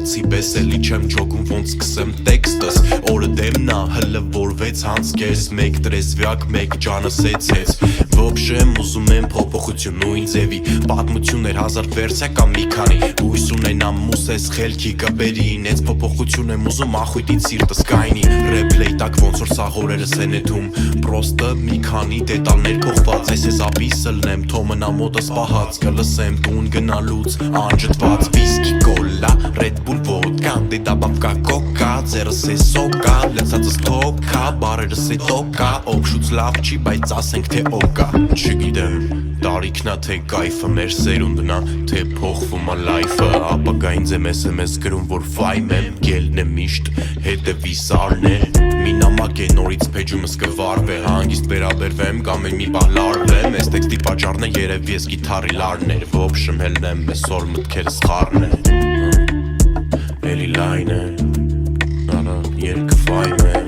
Աղացի պես էլի չեմ ջոգում ոնց սկսեմ տեքստս Օրը դեմնա հլը որվեց հանցքես Մեկ տրեզվյակ մեկ ջանս էցեց Ոբշեմ ուզում եմ փոփոխություն նույն ձևի Պատմություններ հազար վերսյա կամ մի քանի Հույս ունենամ մուսես խելքի կբերին Էց փոփոխություն եմ ուզում ախույտից սիրտս կայնի Ռեփլեյ տակ ոնց որ սաղորերս են էթում Պրոստը մի քանի դետալներ փոխված Այս ես ապիսը լնեմ թոմն ամոտս պահած Կլսեմ տուն գնալուց անջտված Վիսկի կոլա, Red Bull vodka Դե դաբավկա կոկա, ձերս է սոկա Լցածս թոկա, բարերս է տոկա Օգշուց լավ չի, բայց ասենք թե օկա Չգիտեմ, տարիքնա թե կայֆը մեր սերունդնա Թե փոխվում ա լայֆը Ապագային ձեմ SMS գրում որ վայմ եմ Գելն է միշտ, հետևի սարն է Մի նամակ է նորից պեջումս կվարվե Հանգիստ վերաբերվեմ կամ էլ մի բահ լարվեմ Ես տեքստի պաճարն է երև ես գիթարի լարն էր Ոբշմ հելնեմ այսօր մտքերս խառն է Էլի լայն է Նարը երկը վայմ է